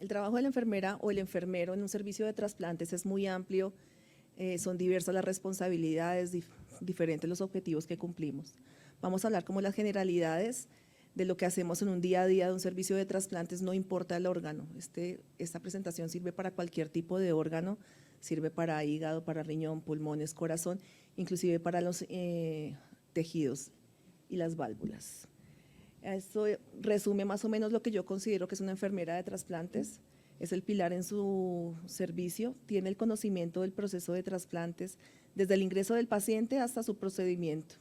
El trabajo de la enfermera o el enfermero en un servicio de trasplantes es muy amplio, son diversas las responsabilidades, diferentes los objetivos que cumplimos. Vamos a hablar como las generalidades de lo que hacemos en un día a día de un servicio de trasplantes, no importa el órgano. Esta presentación sirve para cualquier tipo de órgano, sirve para hígado, para riñón, pulmones, corazón, inclusive para los tejidos y las válvulas. Esto resume más o menos lo que yo considero que es una enfermera de trasplantes. Es el pilar en su servicio, tiene el conocimiento del proceso de trasplantes desde el ingreso del paciente hasta su procedimiento.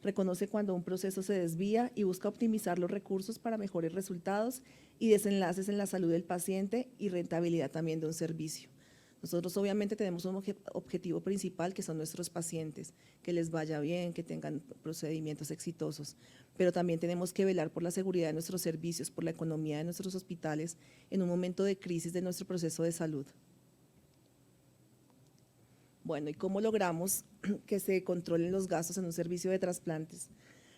Reconoce cuando un proceso se desvía y busca optimizar los recursos para mejores resultados y desenlaces en la salud del paciente y rentabilidad también de un servicio. Nosotros obviamente tenemos un objetivo principal que son nuestros pacientes, que les vaya bien, que tengan procedimientos exitosos, pero también tenemos que velar por la seguridad de nuestros servicios, por la economía de nuestros hospitales en un momento de crisis de nuestro proceso de salud. Bueno, ¿y cómo logramos que se controlen los gastos en un servicio de trasplantes?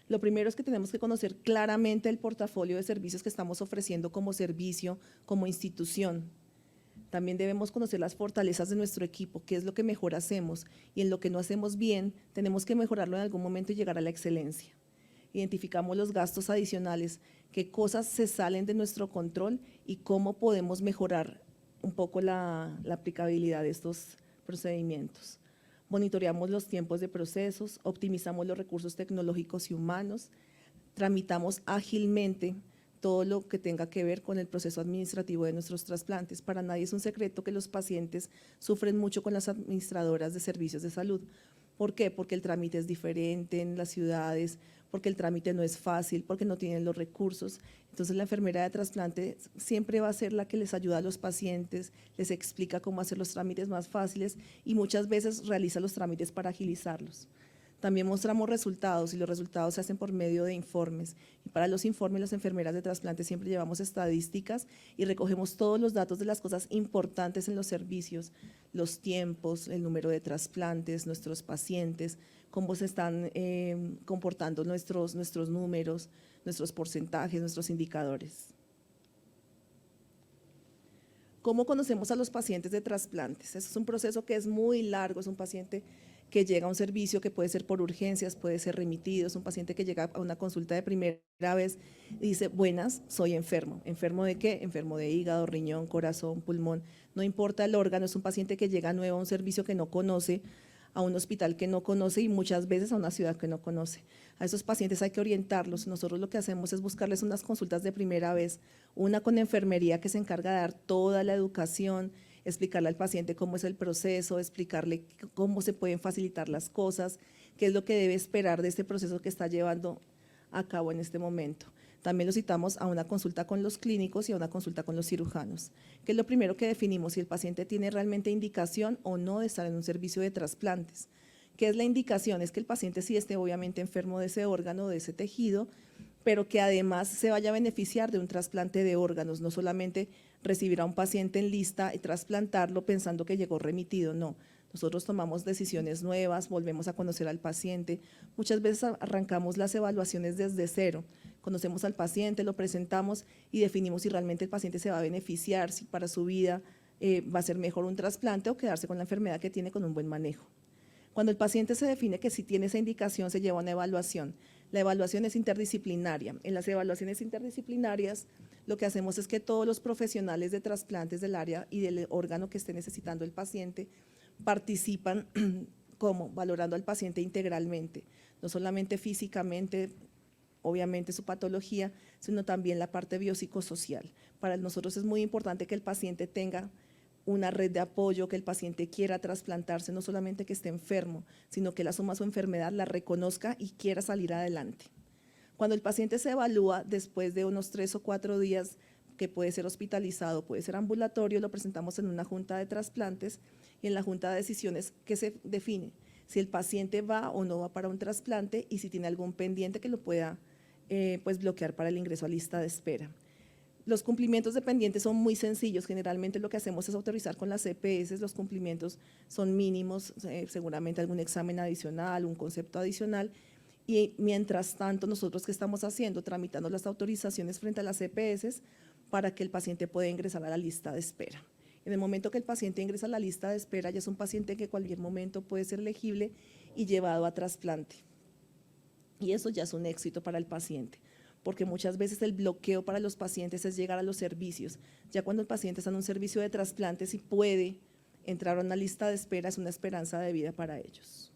Lo primero es que tenemos que conocer claramente el portafolio de servicios que estamos ofreciendo como servicio, como institución. También debemos conocer las fortalezas de nuestro equipo, qué es lo que mejor hacemos y en lo que no hacemos bien, tenemos que mejorarlo en algún momento y llegar a la excelencia. Identificamos los gastos adicionales, qué cosas se salen de nuestro control y cómo podemos mejorar un poco la aplicabilidad de estos procedimientos. Monitoreamos los tiempos de procesos, optimizamos los recursos tecnológicos y humanos, tramitamos ágilmente todo lo que tenga que ver con el proceso administrativo de nuestros trasplantes. Para nadie es un secreto que los pacientes sufren mucho con las administradoras de servicios de salud. ¿Por qué? Porque el trámite es diferente en las ciudades, porque el trámite no es fácil, porque no tienen los recursos. Entonces la enfermera de trasplante siempre va a ser la que les ayuda a los pacientes, les explica cómo hacer los trámites más fáciles y muchas veces realiza los trámites para agilizarlos. También mostramos resultados y los resultados se hacen por medio de informes. Y para los informes, las enfermeras de trasplante siempre llevamos estadísticas y recogemos todos los datos de las cosas importantes en los servicios, los tiempos, el número de trasplantes, nuestros pacientes, cómo se están comportando nuestros números, nuestros porcentajes, nuestros indicadores. ¿Cómo conocemos a los pacientes de trasplantes? Eso es un proceso que es muy largo, es un paciente que llega a un servicio que puede ser por urgencias, puede ser remitido, es un paciente que llega a una consulta de primera vez y dice, buenas, soy enfermo. ¿Enfermo de qué? Enfermo de hígado, riñón, corazón, pulmón, no importa el órgano, es un paciente que llega nuevo a un servicio que no conoce, a un hospital que no conoce y muchas veces a una ciudad que no conoce. A esos pacientes hay que orientarlos. Nosotros lo que hacemos es buscarles unas consultas de primera vez, una con enfermería que se encarga de dar toda la educación, explicarle al paciente cómo es el proceso, explicarle cómo se pueden facilitar las cosas, qué es lo que debe esperar de este proceso que está llevando a cabo en este momento. También lo citamos a una consulta con los clínicos y a una consulta con los cirujanos, que es lo primero que definimos, si el paciente tiene realmente indicación o no de estar en un servicio de trasplantes. ¿Qué es la indicación? Es que el paciente sí esté obviamente enfermo de ese órgano, de ese tejido, pero que además se vaya a beneficiar de un trasplante de órganos, no solamente recibir a un paciente en lista y trasplantarlo pensando que llegó remitido, no. Nosotros tomamos decisiones nuevas, volvemos a conocer al paciente, muchas veces arrancamos las evaluaciones desde cero, conocemos al paciente, lo presentamos y definimos si realmente el paciente se va a beneficiar, si para su vida va a ser mejor un trasplante o quedarse con la enfermedad que tiene con un buen manejo. Cuando el paciente se define que si tiene esa indicación, se lleva a una evaluación. La evaluación es interdisciplinaria. En las evaluaciones interdisciplinarias, lo que hacemos es que todos los profesionales de trasplantes del área y del órgano que esté necesitando el paciente participan como valorando al paciente integralmente, no solamente físicamente, obviamente su patología, sino también la parte biopsicosocial. Para nosotros es muy importante que el paciente tenga una red de apoyo, que el paciente quiera trasplantarse, no solamente que esté enfermo, sino que él asuma su enfermedad, la reconozca y quiera salir adelante. Cuando el paciente se evalúa después de unos 3 o 4 días, que puede ser hospitalizado, puede ser ambulatorio, lo presentamos en una junta de trasplantes y en la junta de decisiones que se define si el paciente va o no va para un trasplante y si tiene algún pendiente que lo pueda pues bloquear para el ingreso a lista de espera. Los cumplimientos de pendientes son muy sencillos, generalmente lo que hacemos es autorizar con las EPS, los cumplimientos son mínimos, seguramente algún examen adicional, un concepto adicional, y mientras tanto nosotros ¿qué estamos haciendo? Tramitando las autorizaciones frente a las EPS para que el paciente pueda ingresar a la lista de espera. En el momento que el paciente ingresa a la lista de espera, ya es un paciente que en cualquier momento puede ser elegible y llevado a trasplante. Y eso ya es un éxito para el paciente, porque muchas veces el bloqueo para los pacientes es llegar a los servicios. Ya cuando el paciente está en un servicio de trasplantes y puede entrar a una lista de espera, es una esperanza de vida para ellos.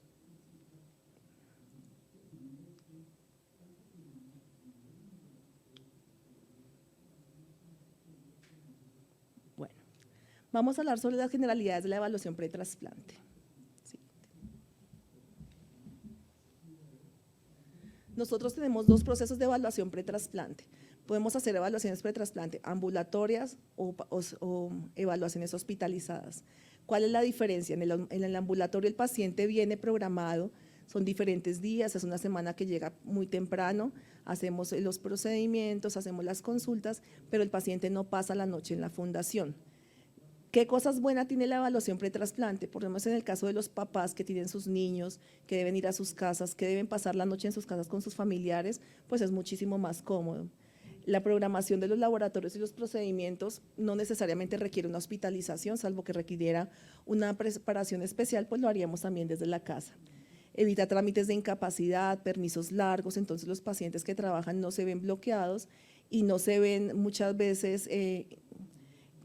Bueno, vamos a hablar sobre las generalidades de la evaluación pretrasplante. Nosotros tenemos dos procesos de evaluación pretrasplante. Podemos hacer evaluaciones pretrasplante ambulatorias o evaluaciones hospitalizadas. ¿Cuál es la diferencia? En el ambulatorio el paciente viene programado, son diferentes días, es una semana que llega muy temprano, hacemos los procedimientos, hacemos las consultas, pero el paciente no pasa la noche en la fundación. ¿Qué cosas buenas tiene la evaluación pretrasplante? Por ejemplo, en el caso de los papás que tienen sus niños, que deben ir a sus casas, que deben pasar la noche en sus casas con sus familiares, pues es muchísimo más cómodo. La programación de los laboratorios y los procedimientos no necesariamente requiere una hospitalización, salvo que requiriera una preparación especial, pues lo haríamos también desde la casa. Evita trámites de incapacidad, permisos largos, entonces los pacientes que trabajan no se ven bloqueados y no se ven muchas veces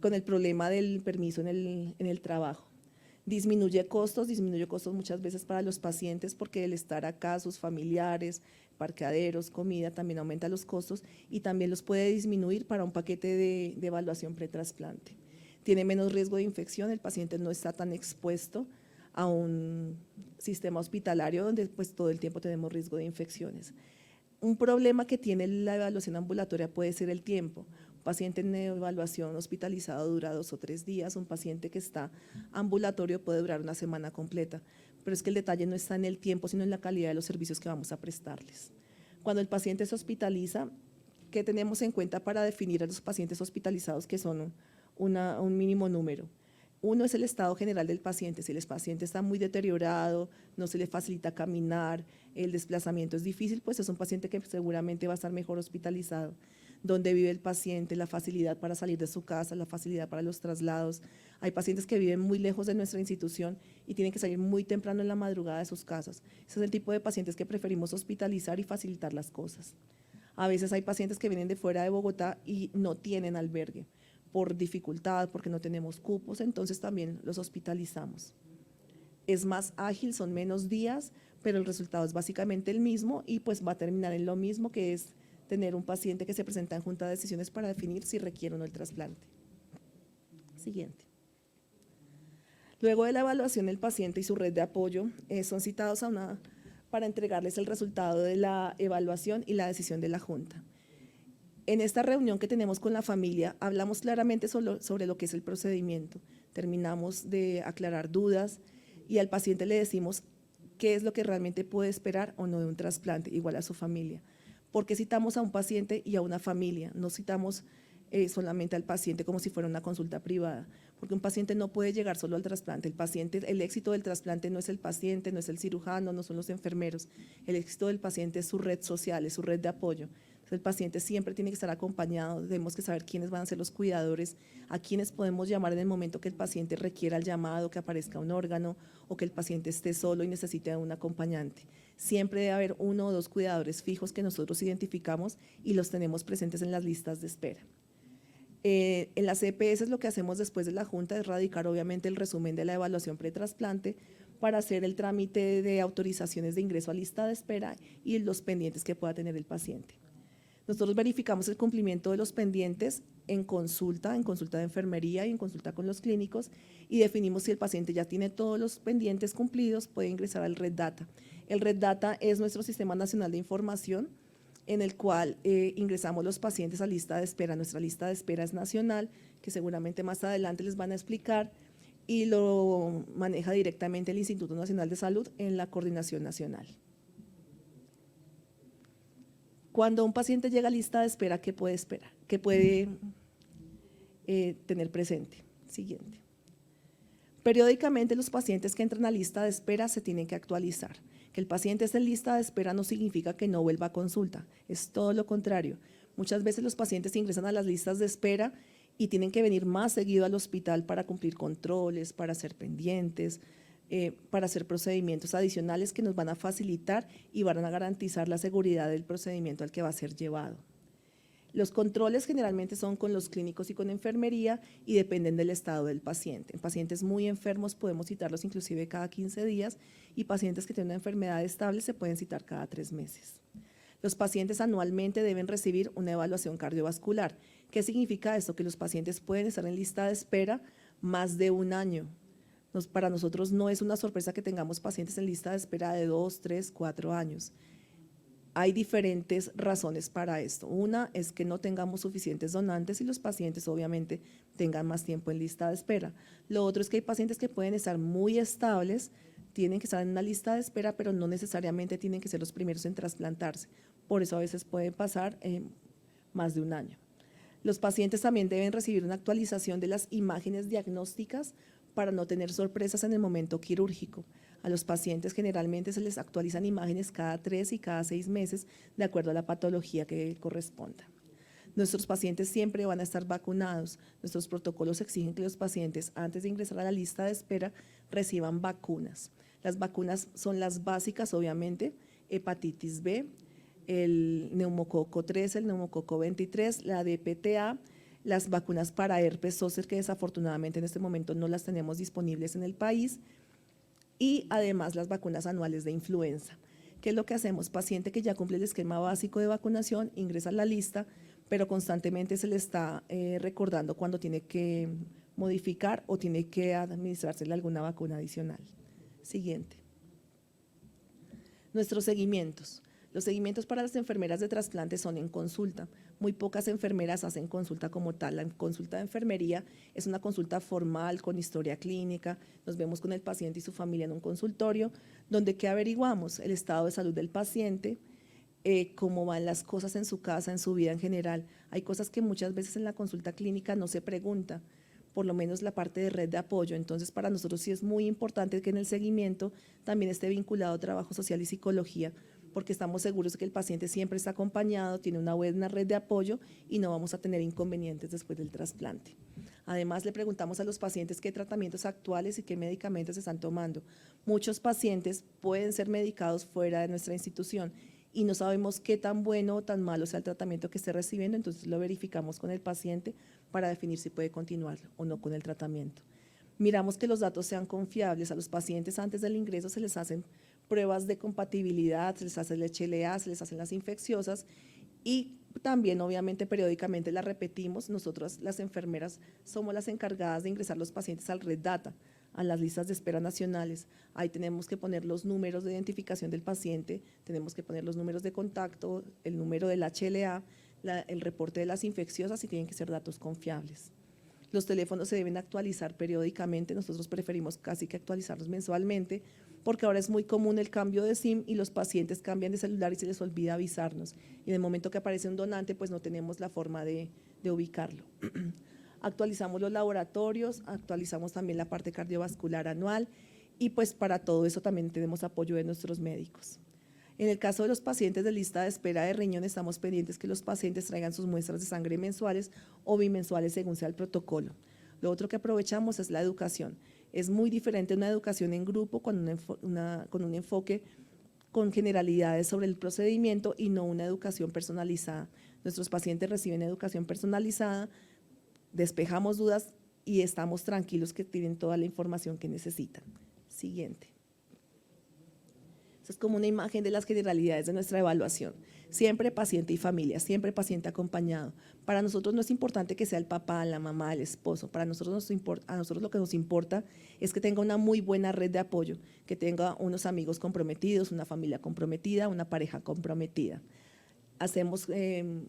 con el problema del permiso en el trabajo. Disminuye costos muchas veces para los pacientes porque el estar acá, sus familiares, parqueaderos, comida, también aumenta los costos y también los puede disminuir para un paquete de evaluación pretrasplante. Tiene menos riesgo de infección, el paciente no está tan expuesto a un sistema hospitalario donde pues todo el tiempo tenemos riesgo de infecciones. Un problema que tiene la evaluación ambulatoria puede ser el tiempo. Un paciente en evaluación hospitalizado dura 2 o 3 días, un paciente que está ambulatorio puede durar una semana completa, pero es que el detalle no está en el tiempo, sino en la calidad de los servicios que vamos a prestarles. Cuando el paciente se hospitaliza, ¿qué tenemos en cuenta para definir a los pacientes hospitalizados que son un mínimo número? Uno es el estado general del paciente. Si el paciente está muy deteriorado, no se le facilita caminar, el desplazamiento es difícil, pues es un paciente que seguramente va a estar mejor hospitalizado. Dónde vive el paciente, la facilidad para salir de su casa, la facilidad para los traslados. Hay pacientes que viven muy lejos de nuestra institución y tienen que salir muy temprano en la madrugada de sus casas. Ese es el tipo de pacientes que preferimos hospitalizar y facilitar las cosas. A veces hay pacientes que vienen de fuera de Bogotá y no tienen albergue por dificultad, porque no tenemos cupos, entonces también los hospitalizamos. Es más ágil, son menos días, pero el resultado es básicamente el mismo y pues va a terminar en lo mismo, que es tener un paciente que se presenta en junta de decisiones para definir si requiere o no el trasplante. Siguiente. Luego de la evaluación, el paciente y su red de apoyo son citados para entregarles el resultado de la evaluación y la decisión de la junta. En esta reunión que tenemos con la familia, hablamos claramente sobre lo que es el procedimiento. Terminamos de aclarar dudas y al paciente le decimos qué es lo que realmente puede esperar o no de un trasplante, igual a su familia. Porque citamos a un paciente y a una familia, no citamos solamente al paciente como si fuera una consulta privada, porque un paciente no puede llegar solo al trasplante. El éxito del trasplante no es el paciente, no es el cirujano, no son los enfermeros. El éxito del paciente es su red social, es su red de apoyo. El paciente siempre tiene que estar acompañado, tenemos que saber quiénes van a ser los cuidadores, a quiénes podemos llamar en el momento que el paciente requiera el llamado, que aparezca un órgano o que el paciente esté solo y necesite un acompañante. Siempre debe haber 1 o 2 cuidadores fijos que nosotros identificamos y los tenemos presentes en las listas de espera. En las EPS lo que hacemos después de la junta es radicar obviamente el resumen de la evaluación pretrasplante para hacer el trámite de autorizaciones de ingreso a lista de espera y los pendientes que pueda tener el paciente. Nosotros verificamos el cumplimiento de los pendientes en consulta de enfermería y en consulta con los clínicos y definimos si el paciente ya tiene todos los pendientes cumplidos, puede ingresar al Red Data. El Red Data es nuestro Sistema Nacional de Información en el cual ingresamos los pacientes a lista de espera. Nuestra lista de espera es nacional, que seguramente más adelante les van a explicar, y lo maneja directamente el Instituto Nacional de Salud en la coordinación nacional. Cuando un paciente llega a lista de espera, ¿qué puede esperar? ¿Qué puede tener presente? Siguiente. Periódicamente los pacientes que entran a lista de espera se tienen que actualizar. Que el paciente esté en lista de espera no significa que no vuelva a consulta, es todo lo contrario. Muchas veces los pacientes ingresan a las listas de espera y tienen que venir más seguido al hospital para cumplir controles, para hacer pendientes, para hacer procedimientos adicionales que nos van a facilitar y van a garantizar la seguridad del procedimiento al que va a ser llevado. Los controles generalmente son con los clínicos y con enfermería y dependen del estado del paciente. En pacientes muy enfermos podemos citarlos inclusive cada 15 días y pacientes que tienen una enfermedad estable se pueden citar cada 3 meses. Los pacientes anualmente deben recibir una evaluación cardiovascular. ¿Qué significa esto? Que los pacientes pueden estar en lista de espera más de un año. Para nosotros no es una sorpresa que tengamos pacientes en lista de espera de 2, 3, 4 años. Hay diferentes razones para esto. Una es que no tengamos suficientes donantes y los pacientes obviamente tengan más tiempo en lista de espera. Lo otro es que hay pacientes que pueden estar muy estables, tienen que estar en una lista de espera, pero no necesariamente tienen que ser los primeros en trasplantarse. Por eso a veces pueden pasar más de un año. Los pacientes también deben recibir una actualización de las imágenes diagnósticas para no tener sorpresas en el momento quirúrgico. A los pacientes generalmente se les actualizan imágenes cada 3 y cada 6 meses de acuerdo a la patología que corresponda. Nuestros pacientes siempre van a estar vacunados. Nuestros protocolos exigen que los pacientes antes de ingresar a la lista de espera reciban vacunas. Las vacunas son las básicas, obviamente, hepatitis B, el neumococo 3, el neumococo 23, la DPTA, las vacunas para herpes zóster que desafortunadamente en este momento no las tenemos disponibles en el país y además las vacunas anuales de influenza. ¿Qué es lo que hacemos? Paciente que ya cumple el esquema básico de vacunación, ingresa a la lista, pero constantemente se le está recordando cuando tiene que modificar o tiene que administrársele alguna vacuna adicional. Siguiente. Nuestros seguimientos. Los seguimientos para las enfermeras de trasplante son en consulta. Muy pocas enfermeras hacen consulta como tal. La consulta de enfermería es una consulta formal con historia clínica. Nos vemos con el paciente y su familia en un consultorio donde ¿qué averiguamos? El estado de salud del paciente, cómo van las cosas en su casa, en su vida en general. Hay cosas que muchas veces en la consulta clínica no se pregunta, por lo menos la parte de red de apoyo. Entonces, para nosotros sí es muy importante que en el seguimiento también esté vinculado trabajo social y psicología, porque estamos seguros de que el paciente siempre está acompañado, tiene una buena red de apoyo y no vamos a tener inconvenientes después del trasplante. Además, le preguntamos a los pacientes qué tratamientos actuales y qué medicamentos están tomando. Muchos pacientes pueden ser medicados fuera de nuestra institución y no sabemos qué tan bueno o tan malo sea el tratamiento que esté recibiendo, entonces lo verificamos con el paciente para definir si puede continuar o no con el tratamiento. Miramos que los datos sean confiables. A los pacientes antes del ingreso se les hacen pruebas de compatibilidad, se les hace el HLA, se les hacen las infecciosas y también obviamente periódicamente las repetimos. Nosotros las enfermeras somos las encargadas de ingresar los pacientes al Red Data, a las listas de espera nacionales. Ahí tenemos que poner los números de identificación del paciente, tenemos que poner los números de contacto, el número del HLA, el reporte de las infecciosas y tienen que ser datos confiables. Los teléfonos se deben actualizar periódicamente, nosotros preferimos casi que actualizarlos mensualmente, porque ahora es muy común el cambio de SIM y los pacientes cambian de celular y se les olvida avisarnos. Y en el momento que aparece un donante, pues no tenemos la forma de ubicarlo. Actualizamos los laboratorios, actualizamos también la parte cardiovascular anual y pues para todo eso también tenemos apoyo de nuestros médicos. En el caso de los pacientes de lista de espera de riñón, estamos pendientes que los pacientes traigan sus muestras de sangre mensuales o bimensuales según sea el protocolo. Lo otro que aprovechamos es la educación. Es muy diferente una educación en grupo con un enfoque con generalidades sobre el procedimiento y no una educación personalizada. Nuestros pacientes reciben educación personalizada, despejamos dudas y estamos tranquilos que tienen toda la información que necesitan. Siguiente. Esta es como una imagen de las generalidades de nuestra evaluación. Siempre paciente y familia, siempre paciente acompañado. Para nosotros no es importante que sea el papá, la mamá, el esposo. Para nosotros, a nosotros lo que nos importa es que tenga una muy buena red de apoyo, que tenga unos amigos comprometidos, una familia comprometida, una pareja comprometida. Hacemos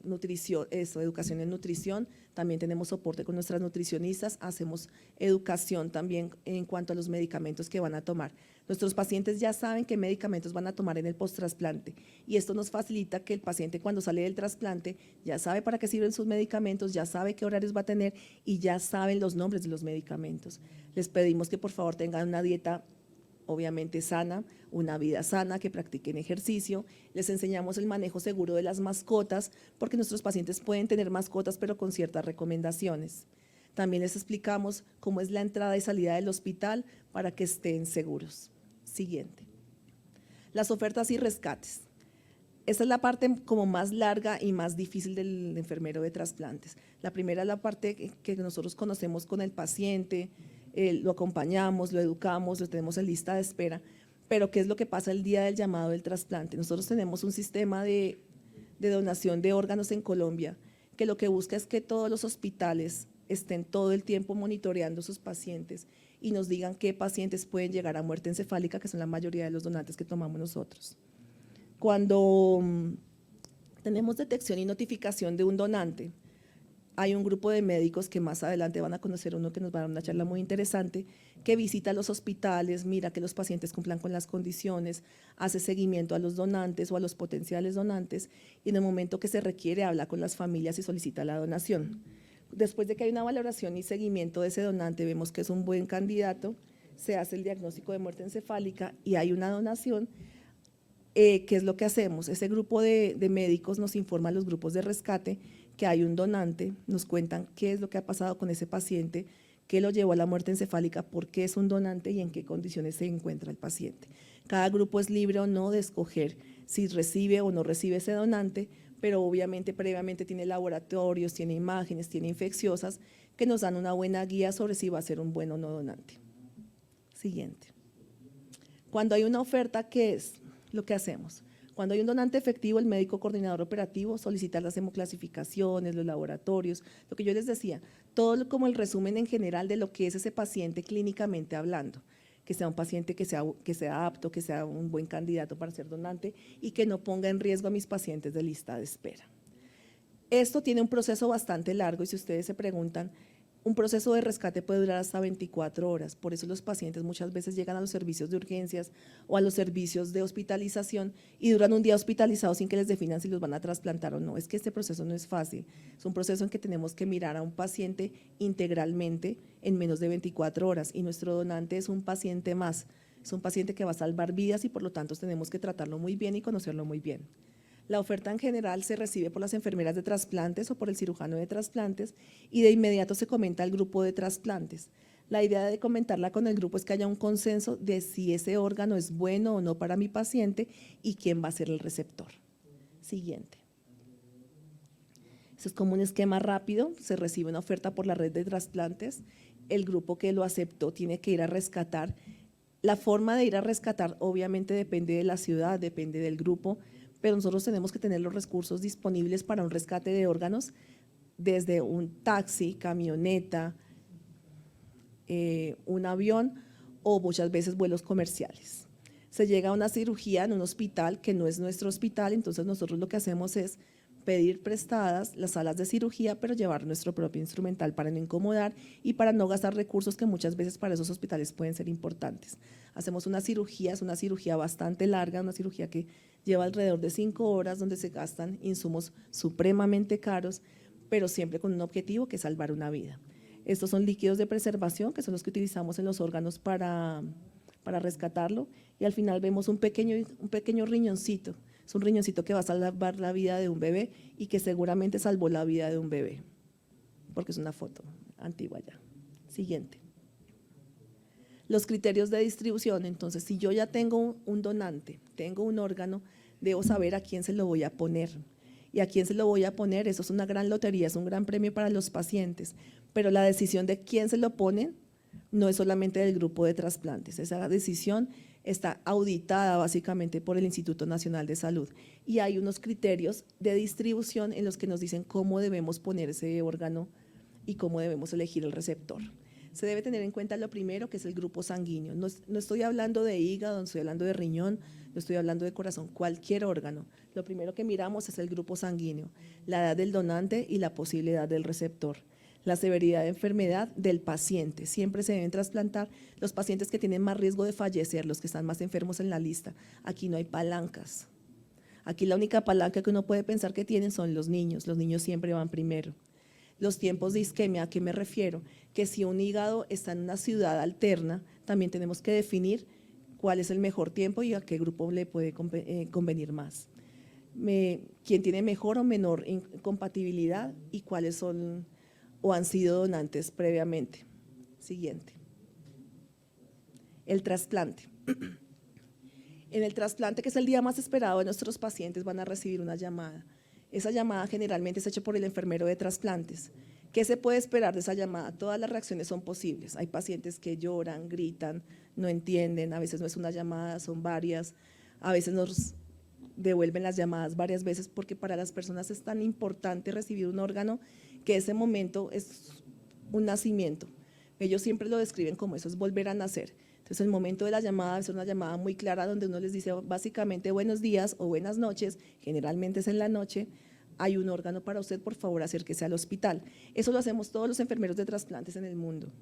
nutrición, educación en nutrición, también tenemos soporte con nuestras nutricionistas, hacemos educación también en cuanto a los medicamentos que van a tomar. Nuestros pacientes ya saben qué medicamentos van a tomar en el post-trasplante y esto nos facilita que el paciente cuando sale del trasplante ya sabe para qué sirven sus medicamentos, ya sabe qué horarios va a tener y ya saben los nombres de los medicamentos. Les pedimos que por favor tengan una dieta obviamente sana, una vida sana, que practiquen ejercicio. Les enseñamos el manejo seguro de las mascotas, porque nuestros pacientes pueden tener mascotas, pero con ciertas recomendaciones. También les explicamos cómo es la entrada y salida del hospital para que estén seguros. Siguiente. Las ofertas y rescates. Esa es la parte como más larga y más difícil del enfermero de trasplantes. La primera es la parte que nosotros conocemos con el paciente, lo acompañamos, lo educamos, lo tenemos en lista de espera, pero ¿qué es lo que pasa el día del llamado del trasplante? Nosotros tenemos un sistema de donación de órganos en Colombia que lo que busca es que todos los hospitales estén todo el tiempo monitoreando a sus pacientes y nos digan qué pacientes pueden llegar a muerte encefálica, que son la mayoría de los donantes que tomamos nosotros. Cuando tenemos detección y notificación de un donante, hay un grupo de médicos que más adelante van a conocer uno que nos va a dar una charla muy interesante, que visita los hospitales, mira que los pacientes cumplan con las condiciones, hace seguimiento a los donantes o a los potenciales donantes y en el momento que se requiere habla con las familias y solicita la donación. Después de que hay una valoración y seguimiento de ese donante, vemos que es un buen candidato, se hace el diagnóstico de muerte encefálica y hay una donación. ¿Qué es lo que hacemos? Ese grupo de médicos nos informa a los grupos de rescate que hay un donante, nos cuentan qué es lo que ha pasado con ese paciente, qué lo llevó a la muerte encefálica, por qué es un donante y en qué condiciones se encuentra el paciente. Cada grupo es libre o no de escoger si recibe o no recibe ese donante, pero obviamente previamente tiene laboratorios, tiene imágenes, tiene infecciosas que nos dan una buena guía sobre si va a ser un buen o no donante. Siguiente. Cuando hay una oferta, ¿qué es lo que hacemos? Cuando hay un donante efectivo, el médico coordinador operativo solicita las hemoclasificaciones, los laboratorios, lo que yo les decía, todo como el resumen en general de lo que es ese paciente clínicamente hablando, que sea un paciente que sea apto, que sea un buen candidato para ser donante y que no ponga en riesgo a mis pacientes de lista de espera. Esto tiene un proceso bastante largo y si ustedes se preguntan, un proceso de rescate puede durar hasta 24 horas, por eso los pacientes muchas veces llegan a los servicios de urgencias o a los servicios de hospitalización y duran un día hospitalizados sin que les definan si los van a trasplantar o no. Es que este proceso no es fácil, es un proceso en que tenemos que mirar a un paciente integralmente en menos de 24 horas y nuestro donante es un paciente más, es un paciente que va a salvar vidas y por lo tanto tenemos que tratarlo muy bien y conocerlo muy bien. La oferta en general se recibe por las enfermeras de trasplantes o por el cirujano de trasplantes y de inmediato se comenta al grupo de trasplantes. La idea de comentarla con el grupo es que haya un consenso de si ese órgano es bueno o no para mi paciente y quién va a ser el receptor. Siguiente. Eso es como un esquema rápido, se recibe una oferta por la red de trasplantes, el grupo que lo aceptó tiene que ir a rescatar. La forma de ir a rescatar obviamente depende de la ciudad, depende del grupo, pero nosotros tenemos que tener los recursos disponibles para un rescate de órganos desde un taxi, camioneta, un avión o muchas veces vuelos comerciales. Se llega a una cirugía en un hospital que no es nuestro hospital, entonces nosotros lo que hacemos es pedir prestadas las salas de cirugía, pero llevar nuestro propio instrumental para no incomodar y para no gastar recursos que muchas veces para esos hospitales pueden ser importantes. Hacemos una cirugía, es una cirugía bastante larga, una cirugía que lleva alrededor de 5 horas, donde se gastan insumos supremamente caros, pero siempre con un objetivo que es salvar una vida. Estos son líquidos de preservación, que son los que utilizamos en los órganos para rescatarlo, y al final vemos un pequeño riñoncito. Es un riñoncito que va a salvar la vida de un bebé y que seguramente salvó la vida de un bebé, porque es una foto antigua ya. Siguiente. Los criterios de distribución, entonces si yo ya tengo un donante, tengo un órgano, debo saber a quién se lo voy a poner. Y a quién se lo voy a poner, eso es una gran lotería, es un gran premio para los pacientes, pero la decisión de quién se lo pone no es solamente del grupo de trasplantes, esa decisión está auditada básicamente por el Instituto Nacional de Salud y hay unos criterios de distribución en los que nos dicen cómo debemos poner ese órgano y cómo debemos elegir el receptor. Se debe tener en cuenta lo primero, que es el grupo sanguíneo. No estoy hablando de hígado, no estoy hablando de riñón, no estoy hablando de corazón, cualquier órgano. Lo primero que miramos es el grupo sanguíneo, la edad del donante y la posible edad del receptor. La severidad de enfermedad del paciente. Siempre se deben trasplantar los pacientes que tienen más riesgo de fallecer, los que están más enfermos en la lista. Aquí no hay palancas. Aquí la única palanca que uno puede pensar que tienen son los niños siempre van primero. Los tiempos de isquemia, ¿a qué me refiero? Que si un hígado está en una ciudad alterna, también tenemos que definir cuál es el mejor tiempo y a qué grupo le puede convenir más. Quién tiene mejor o menor compatibilidad y cuáles son o han sido donantes previamente. Siguiente. El trasplante. En el trasplante, que es el día más esperado de nuestros pacientes, van a recibir una llamada. Esa llamada generalmente es hecha por el enfermero de trasplantes. ¿Qué se puede esperar de esa llamada? Todas las reacciones son posibles. Hay pacientes que lloran, gritan, no entienden, a veces no es una llamada, son varias, a veces nos devuelven las llamadas varias veces porque para las personas es tan importante recibir un órgano que ese momento es un nacimiento. Ellos siempre lo describen como eso, es volver a nacer. Entonces el momento de la llamada es una llamada muy clara donde uno les dice básicamente buenos días o buenas noches, generalmente es en la noche, hay un órgano para usted, por favor acérquese al hospital. Eso lo hacemos todos los enfermeros de trasplantes en el mundo.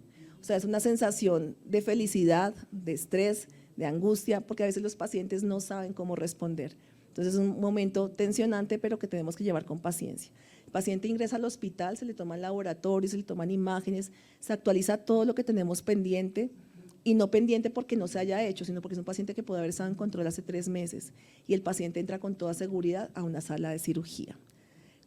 O sea, es una sensación de felicidad, de estrés, de angustia, porque a veces los pacientes no saben cómo responder. Entonces es un momento tensionante, pero que tenemos que llevar con paciencia. El paciente ingresa al hospital, se le toman laboratorios, se le toman imágenes, se actualiza todo lo que tenemos pendiente, y no pendiente porque no se haya hecho, sino porque es un paciente que puede haber estado en control hace 3 meses y el paciente entra con toda seguridad a una sala de cirugía.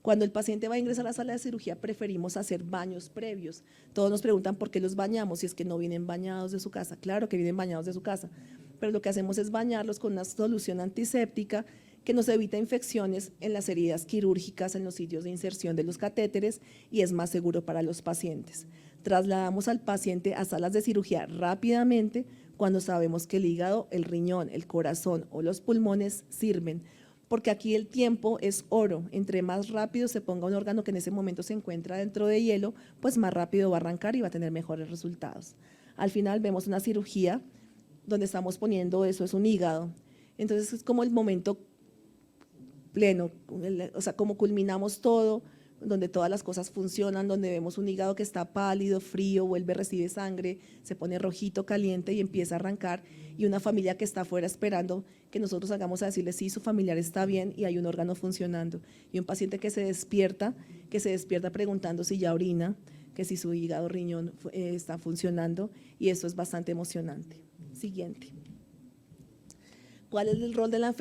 Cuando el paciente va a ingresar a la sala de cirugía, preferimos hacer baños previos. Todos nos preguntan por qué los bañamos, si es que no vienen bañados de su casa. Claro que vienen bañados de su casa, pero lo que hacemos es bañarlos con una solución antiséptica que nos evita infecciones en las heridas quirúrgicas, en los sitios de inserción de los catéteres y es más seguro para los pacientes. Trasladamos al paciente a salas de cirugía rápidamente cuando sabemos que el hígado, el riñón, el corazón o los pulmones sirven, porque aquí el tiempo es oro. Entre más rápido se ponga un órgano que en ese momento se encuentra dentro de hielo, pues más rápido va a arrancar y va a tener mejores resultados. Al final vemos una cirugía donde estamos poniendo eso, es un hígado. Entonces es como el momento pleno, o sea, como culminamos todo, donde todas las cosas funcionan, donde vemos un hígado que está pálido, frío, vuelve, recibe sangre, se pone rojito, caliente y empieza a arrancar, y una familia que está afuera esperando que nosotros hagamos a decirle sí, su familiar está bien y hay un órgano funcionando, y un paciente que se despierta preguntando si ya orina, que si su hígado, riñón está funcionando, y eso es bastante emocionante. Siguiente. ¿Cuál es el rol de la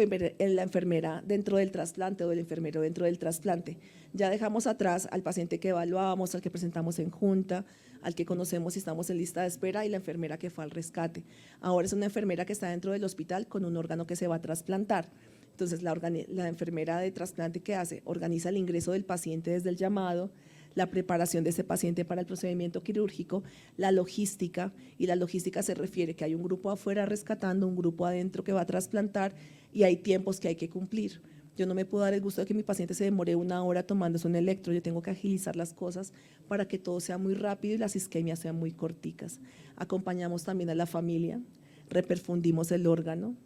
enfermera dentro del trasplante o del enfermero dentro del trasplante? Ya dejamos atrás al paciente que evaluamos, al que presentamos en junta, al que conocemos si estamos en lista de espera y la enfermera que fue al rescate. Ahora es una enfermera que está dentro del hospital con un órgano que se va a trasplantar. Entonces la enfermera de trasplante, ¿qué hace? Organiza el ingreso del paciente desde el llamado, la preparación de ese paciente para el procedimiento quirúrgico, la logística, y la logística se refiere que hay un grupo afuera rescatando, un grupo adentro que va a trasplantar y hay tiempos que hay que cumplir. Yo no me puedo dar el gusto de que mi paciente se demore 1 hora tomándose un electro, yo tengo que agilizar las cosas para que todo sea muy rápido y las isquemias sean muy corticas. Acompañamos también a la familia, reperfundimos el órgano,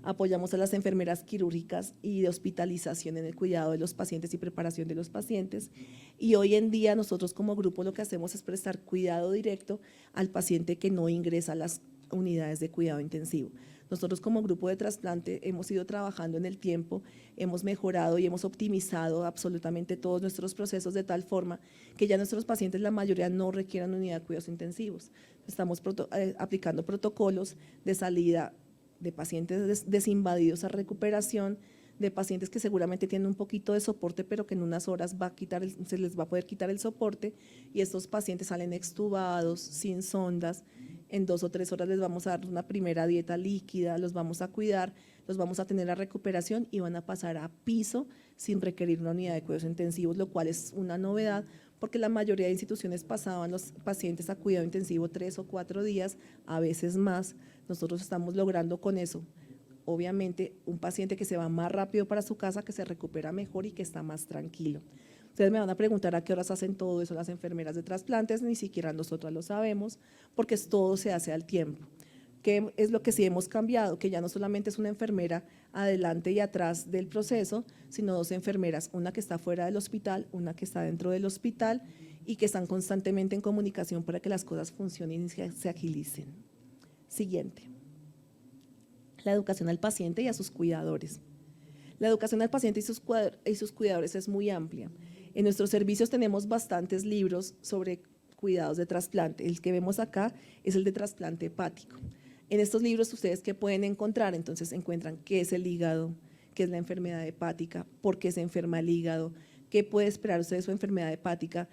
apoyamos a las enfermeras quirúrgicas y de hospitalización en el cuidado de los pacientes y preparación de los pacientes. Y hoy en día nosotros como grupo lo que hacemos es prestar cuidado directo al paciente que no ingresa a las unidades de cuidado intensivo. Nosotros como grupo de trasplante hemos ido trabajando en el tiempo, hemos mejorado y hemos optimizado absolutamente todos nuestros procesos de tal forma que ya nuestros pacientes, la mayoría, no requieran unidad de cuidados intensivos. Estamos aplicando protocolos de salida de pacientes desinvadidos a recuperación, de pacientes que seguramente tienen un poquito de soporte, pero que en unas horas se les va a poder quitar el soporte, y estos pacientes salen extubados, sin sondas. En 2 o 3 horas les vamos a dar una primera dieta líquida, los vamos a cuidar, los vamos a tener a recuperación y van a pasar a piso sin requerir una unidad de cuidados intensivos, lo cual es una novedad, porque la mayoría de instituciones pasaban los pacientes a cuidado intensivo 3 o 4 días, a veces más. Nosotros estamos logrando con eso, obviamente, un paciente que se va más rápido para su casa, que se recupera mejor y que está más tranquilo. Ustedes me van a preguntar a qué horas hacen todo eso las enfermeras de trasplantes, ni siquiera nosotras lo sabemos, porque todo se hace al tiempo. ¿Qué es lo que sí hemos cambiado? Que ya no solamente es una enfermera adelante y atrás del proceso, sino 2 enfermeras, una que está fuera del hospital, una que está dentro del hospital y que están constantemente en comunicación para que las cosas funcionen y se agilicen. Siguiente. La educación al paciente y a sus cuidadores. La educación al paciente y sus cuidadores es muy amplia. En nuestros servicios tenemos bastantes libros sobre cuidados de trasplante. El que vemos acá es el de trasplante hepático. En estos libros ustedes ¿qué pueden encontrar? Entonces encuentran qué es el hígado, qué es la enfermedad hepática, por qué se enferma el hígado, qué puede esperar usted de su enfermedad hepática,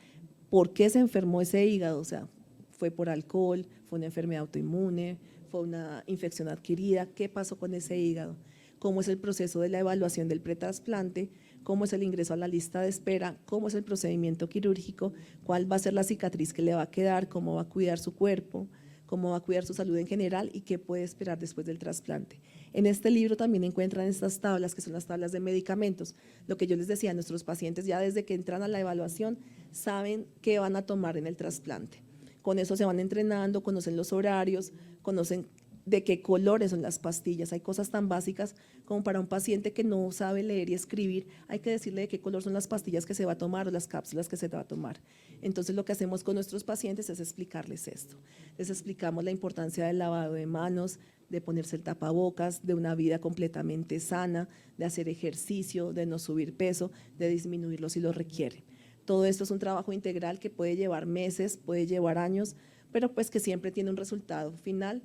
por qué se enfermó ese hígado, o sea, fue por alcohol, fue una enfermedad autoinmune, fue una infección adquirida, qué pasó con ese hígado, cómo es el proceso de la evaluación del pretrasplante, cómo es el ingreso a la lista de espera, cómo es el procedimiento quirúrgico, cuál va a ser la cicatriz que le va a quedar, cómo va a cuidar su cuerpo, cómo va a cuidar su salud en general y qué puede esperar después del trasplante. En este libro también encuentran estas tablas, que son las tablas de medicamentos. Lo que yo les decía, nuestros pacientes ya desde que entran a la evaluación saben qué van a tomar en el trasplante. Con eso se van entrenando, conocen los horarios, conocen de qué colores son las pastillas. Hay cosas tan básicas como para un paciente que no sabe leer y escribir, hay que decirle de qué color son las pastillas que se va a tomar o las cápsulas que se va a tomar. Entonces lo que hacemos con nuestros pacientes es explicarles esto. Les explicamos la importancia del lavado de manos, de ponerse el tapabocas, de una vida completamente sana, de hacer ejercicio, de no subir peso, de disminuirlo si lo requiere. Todo esto es un trabajo integral que puede llevar meses, puede llevar años, pero pues que siempre tiene un resultado final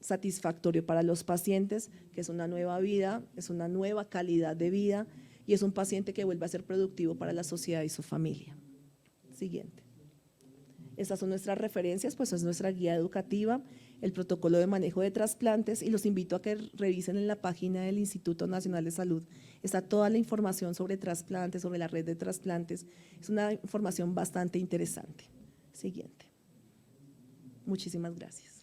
satisfactorio para los pacientes, que es una nueva vida, es una nueva calidad de vida y es un paciente que vuelve a ser productivo para la sociedad y su familia. Siguiente. Estas son nuestras referencias, pues es nuestra guía educativa, el protocolo de manejo de trasplantes y los invito a que revisen en la página del Instituto Nacional de Salud. Está toda la información sobre trasplantes, sobre la red de trasplantes. Es una información bastante interesante. Siguiente. Muchísimas gracias.